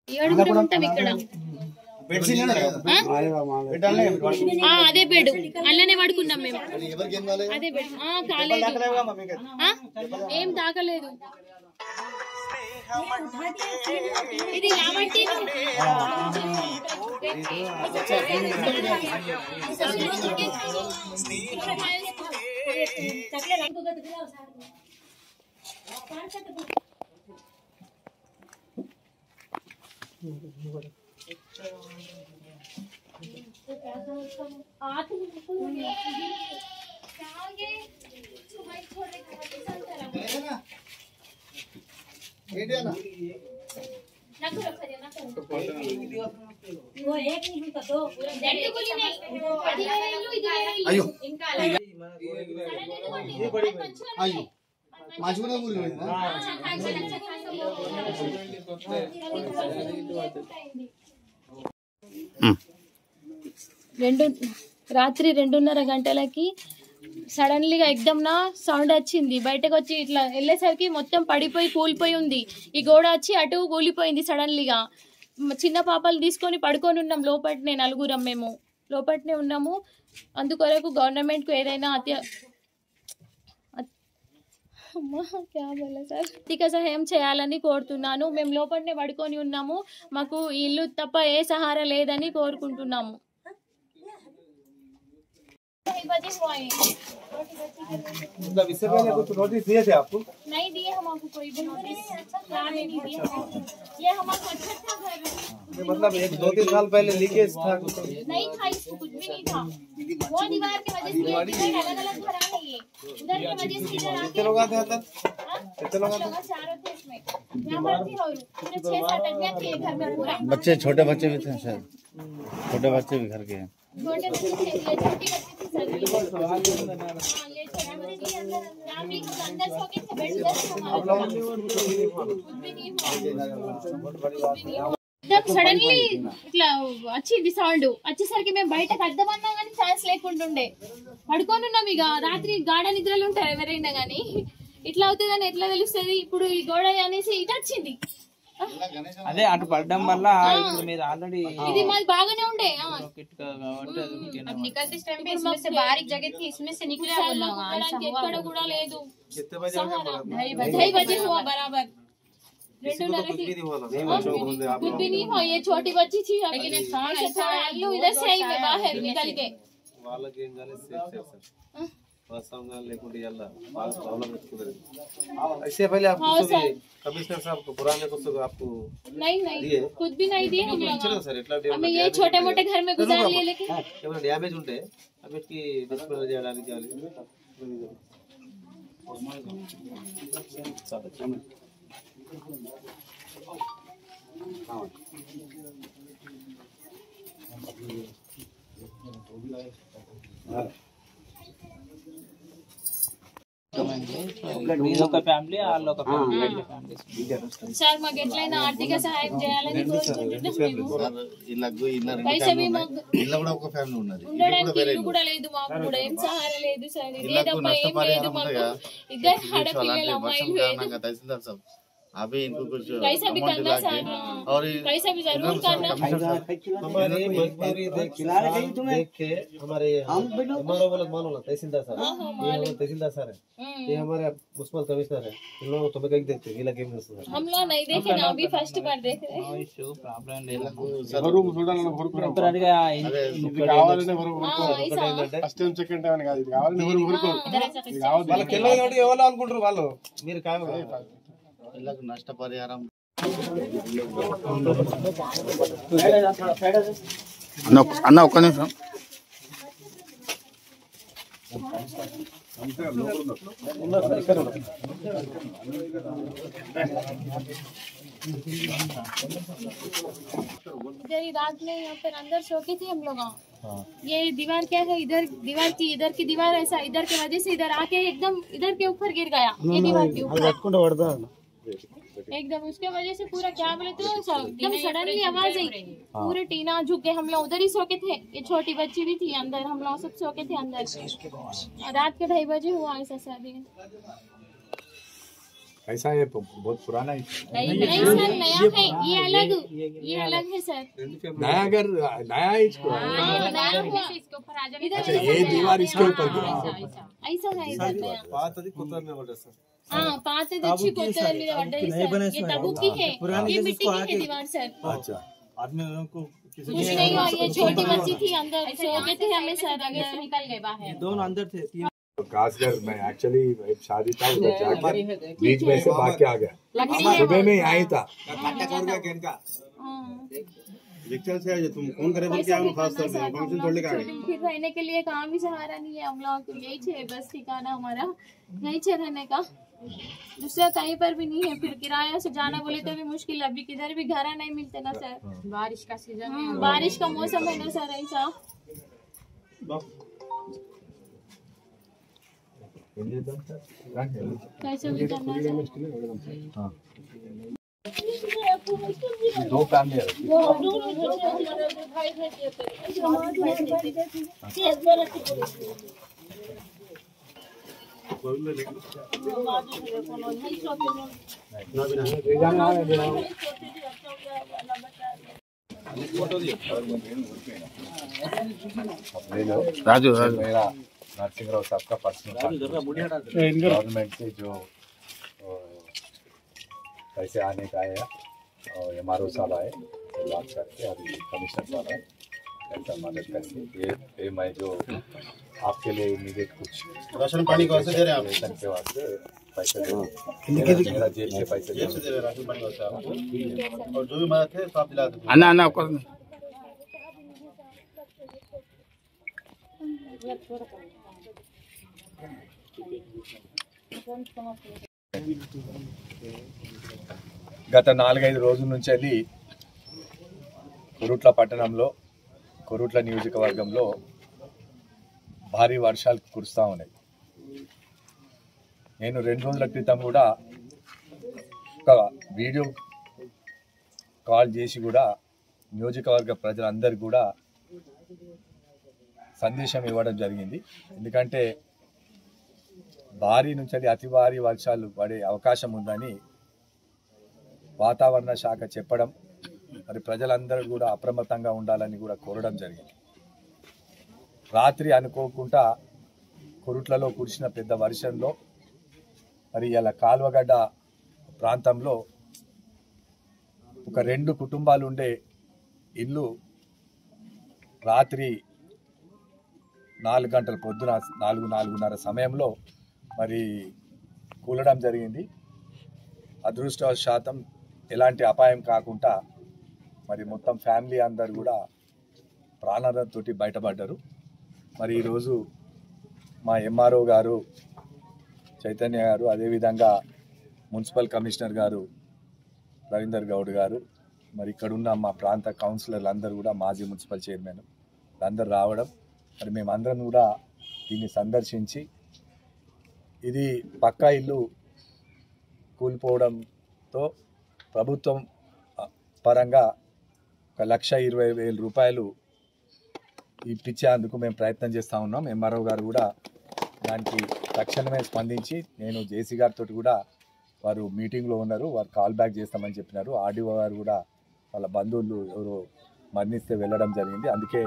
ఏడుగురం ఉంటాం ఇక్కడ. అదే బెడ్ అల్లనే పడుకున్నాం మేము. అదే బెడ్ కాలేదు, ఏం తాకలేదు. ఇది కాబట్టి రాత్రి 2:30 గంటలకి సడన్లీగా ఎక్దమ్ నా సౌండ్ వచ్చింది. బయటకు వచ్చి ఇట్లా వెళ్ళేసరికి మొత్తం పడిపోయి కూలిపోయి ఉంది. ఈ గోడ వచ్చి అటు కూలిపోయింది సడన్లీగా. చిన్న పాపలు తీసుకొని పడుకొని ఉన్నాం లోపట్నే, నలుగురం మేము లోపట్నే ఉన్నాము. అందుకొరకు గవర్నమెంట్కు ఏదైనా ఆర్థిక సహాయం చేయాలని కోరుతున్నాను. మేము లోపలనే పడుకొని ఉన్నాము. మాకు ఇల్లు తప్ప ఏ సహారా లేదని కోరుకుంటున్నాము. मतलब इससे पहले कुछ नोटिस दिए थे आपको? नहीं दिए हमको कोई भी नोटिस नहीं दिए। ये हमारा अच्छा था घर, मतलब 1-2-3 साल पहले लीकेज था कुछ? नहीं था, इसको कुछ भी नहीं था। वो दीवार की वजह से अलग अलग घर आ गई है, उधर की वजह से इधर कितने लोग आते हैं? कितने लोग आते हैं? 4 थे इसमें। यहाँ पर थी और पूरे 6-7 आदमी थे घर में पूरा। बच्चे, छोटे बच्चे भी थे शायद, छोटे बच्चे भी घर के हैं। छोटे बच्चे थे, ये छोटी बच्ची थी सर। ये छोटा बच्ची यहाँ भी अंदर सो के थे, बेड उधर हमारा कुछ भी नहीं हुआ। एकदम సడన్లీ ఇట్లా వచ్చింది సౌండ్. వచ్చేసరికి మేము బయటకు అద్దమన్నా కానీ ఛాన్స్ లేకుంటుండే పడుకొని ఉన్నాం. ఇక రాత్రి గాఢ నిద్రలు ఉంటారు ఎవరైనా కానీ, ఇట్లా అవుతుందని ఎట్లా తెలుస్తుంది? ఇప్పుడు ఈ గోడ అనేసి ఇటు వచ్చింది. అదే అటు పడడం వల్ల మీరు ఆల్రెడీ ఇది మాది బాగానే ఉండే ఎక్కడ కూడా లేదు. 2:30 बजे हुआ बराबर। 2:30 कुछ भी नहीं हुआ। ये छोटी बच्ची थी लेकिन आलू इधर से आई बाहर निकल के इससे पहले आप कमिश्नर साहब को पुराने को आपको नहीं कुछ भी नहीं दिए हम लोग। हमें ये छोटे मोटे घर में गुजार लिए लेकिन ఏమైనా డ్యామేజ్ ఉంటే అవిటికి డిస్ప్లే చేయడానికి ఒక ఫ్యామిలీ వాళ్ళు ఒక ఫ్యామిలీ సార్ మాకు ఎట్లయినా ఆర్థిక సహాయం చేయాలని ఉండడానికి ఇల్లు కూడా లేదు, మాకు కూడా ఏం సహారా లేదు సార్. ఇదేదమ్మా ఏం లేదు మాకు. ఇద్దరు ఆడపిల్లలు అమ్మాయిలు లేదు. अभी इनको कुछ पैसा भी करना सर, और पैसा भी जरूर करना। देख के हमारे मानो तहसीलदार साहब, ये हमारे तहसीलदार सर है, ये हमारे म्युनिसिपल कमिश्नर है, इन लोगों तुम्हें कहीं देखते हैं हम लोग नहीं देखे ना, अभी फर्स्ट बार देख रहे हैं। నష్టపరిహారం అన్న ఒక్క నిమిషం. इधर ही रात में यहाँ पर अंदर सो के थे हम लोग। ये दीवार क्या है, इधर दीवार की इधर की दीवार ऐसा इधर की वजह से इधर आके एकदम इधर के ऊपर गिर गया। ये दीवार के ऊपर एकदम, उसके वजह से पूरा क्या बोले तो एकदम सडनली आवाज आई, पूरे टीना झुके। हम लोग उधर ही सो के थे, ये छोटी बच्ची भी थी अंदर, हम लोग सब सो के थे अंदर। रात के 2:30 बजे हुआ ऐसा शादी। कैसा है बहुत पुराना है नहीं सर, नया है, ये अलग है सर। नया घर नया है इसको नया हुआ इसके ऊपर आ जाने। अच्छा ये दीवार इसके ऊपर गिरा ऐसा है इधर नया। పాతది కొత్తది మీద పడ్డది సార్ हाँ पाते अच्छी कोते मेरे ऑर्डर सर, ये तबू की है, ये मिट्टी की है दीवार सर। अच्छा आदमी को कुछ नहीं हुआ, ये छोटी बच्ची थी अंदर, सो गए थे हमें सर, अंदर निकल गए बाहर। दोनों अंदर थे खासकर मैं एक्चुअली शादी था उधर जाकर बीच में से भाग के आ गया सुबह में आई था लेक्चर से आज तुम फोन करे बोल के हम खास तौर पे फंक्शन छोड़ने का आए फिर रहने के लिए कहाँ भी सहारा नहीं है हम लोग, यही छे बस ठिकाना हमारा, यही छे रहने का, दूसरा कहीं पर भी नहीं है। फिर किराया से जाना बोले तो भी मुश्किल, अभी किधर भी घर नहीं मिलते ना सर, बारिश का सीजन है, बारिश का मौसम है ना सर, ऐसा कैसे भी करना सर। दो फैमिली है राजू मेरा नरसिंह राव साहब का पर्सनल गवर्नमेंट से जो पैसे आने का है और MRO साहब आए बात करके अभी कमिश्नर साहब आए ऐसा मदद करके ये मैं जो आपके लिए इमीडिएट कुछ राशन पानी कौन से दे रहे हैं आप रेशन के वास्ते पैसे दे मेरा जेब से पैसे दे से दे रहे हैं राशन पानी वास्ते आपको और जो भी मदद है सब दिला देते अन्ना अन्ना आपको గత 4-5 రోజుల నుంచి వెళ్ళి కొరుట్ల పట్టణంలో కొరుట్ల నియోజకవర్గంలో భారీ వర్షాలు కురుస్తూ ఉన్నాయి. నేను 2 రోజుల క్రితం కూడా ఒక వీడియో కాల్ చేసి కూడా నియోజకవర్గ ప్రజలందరికీ కూడా సందేశం ఇవ్వడం జరిగింది. ఎందుకంటే భారీ నుంచి అతి భారీ వర్షాలు పడే అవకాశం ఉందని వాతావరణ శాఖ చెప్పడం, మరి ప్రజలందరూ కూడా అప్రమత్తంగా ఉండాలని కూడా కోరడం జరిగింది. రాత్రి అనుకోకుండా కొరుట్లలో కురిసిన పెద్ద వర్షంలో మరి ఇలా కాల్వగడ్డ ప్రాంతంలో ఒక 2 కుటుంబాలు ఉండే ఇల్లు రాత్రి 4 గంటల పొద్దున 4-4:30 సమయంలో మరి కూలడం జరిగింది. అదృష్టవశాతం ఎలాంటి అపాయం కాకుండా మరి మొత్తం ఫ్యామిలీ అందరు కూడా ప్రాణాలతో బయటపడ్డారు. మరి ఈరోజు మా MRO గారు చైతన్య గారు, అదేవిధంగా మున్సిపల్ కమిషనర్ గారు రవీందర్ గౌడ్ గారు, మరి ఇక్కడున్న మా ప్రాంత కౌన్సిలర్లు అందరూ కూడా మాజీ మున్సిపల్ చైర్మన్ అందరూ రావడం, మరి మేమందరం కూడా దీన్ని సందర్శించి ఇది పక్కా ఇల్లు కూలిపోవడంతో ప్రభుత్వం పరంగా 1,20,000 రూపాయలు ఇప్పించేందుకు మేము ప్రయత్నం చేస్తూ ఉన్నాం. MRO గారు కూడా దానికి తక్షణమే స్పందించి నేను జేసీ గారితో కూడా వారు మీటింగ్లో ఉన్నారు, వారు కాల్ బ్యాక్ చేస్తామని చెప్పినారు. RDO గారు కూడా వాళ్ళ బంధువులు ఎవరో మరణిస్తే వెళ్ళడం జరిగింది. అందుకే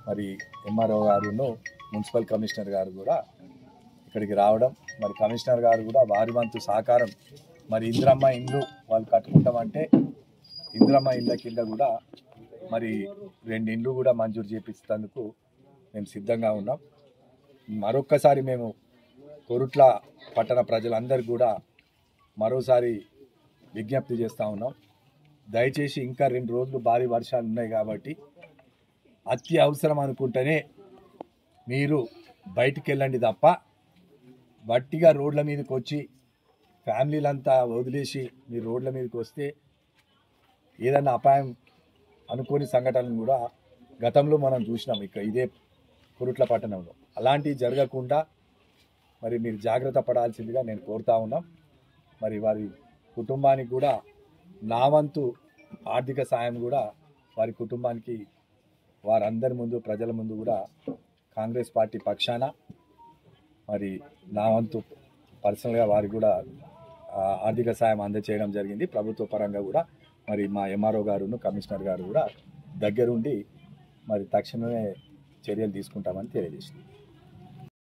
మరి MRO గారును మున్సిపల్ కమిషనర్ గారు కూడా ఇక్కడికి రావడం, మరి కమిషనర్ గారు కూడా వారి వంతు సహకారం, మరి ఇందిరమ్మ ఇండ్లు వాళ్ళు కట్టుకుంటామంటే ఇందిరమ్మ ఇళ్ళ కింద కూడా మరి 2 ఇండ్లు కూడా మంజూరు చేపించేందుకు మేము సిద్ధంగా ఉన్నాం. మరొక్కసారి మేము కొరుట్ల పట్టణ ప్రజలందరికీ కూడా మరోసారి విజ్ఞప్తి చేస్తూ ఉన్నాం. దయచేసి ఇంకా 2 రోజులు భారీ వర్షాలు ఉన్నాయి కాబట్టి అతి అవసరం అనుకుంటేనే మీరు బయటికి వెళ్ళండి తప్ప వట్టిగా రోడ్ల మీదకి వచ్చి ఫ్యామిలీలంతా వదిలేసి మీరు రోడ్ల మీదకి వస్తే ఏదైనా అపాయం అనుకోని సంఘటనలు కూడా గతంలో మనం చూసినాం ఇదే కొరుట్ల పట్టణంలో. అలాంటివి జరగకుండా మరి మీరు జాగ్రత్త పడాల్సిందిగా నేను కోరుతా ఉన్నాం. మరి వారి కుటుంబానికి కూడా నా వంతు ఆర్థిక సాయం కూడా వారి కుటుంబానికి వారందరి ముందు ప్రజల ముందు కూడా కాంగ్రెస్ పార్టీ పక్షాన మరి నా వంతు పర్సనల్గా వారికి కూడా ఆర్థిక సాయం అందజేయడం జరిగింది. ప్రభుత్వ పరంగా కూడా మరి మా ఎంఆర్ఓ గారును కమిషనర్ గారు కూడా దగ్గరుండి మరి తక్షణమే చర్యలు తీసుకుంటామని తెలియజేసింది.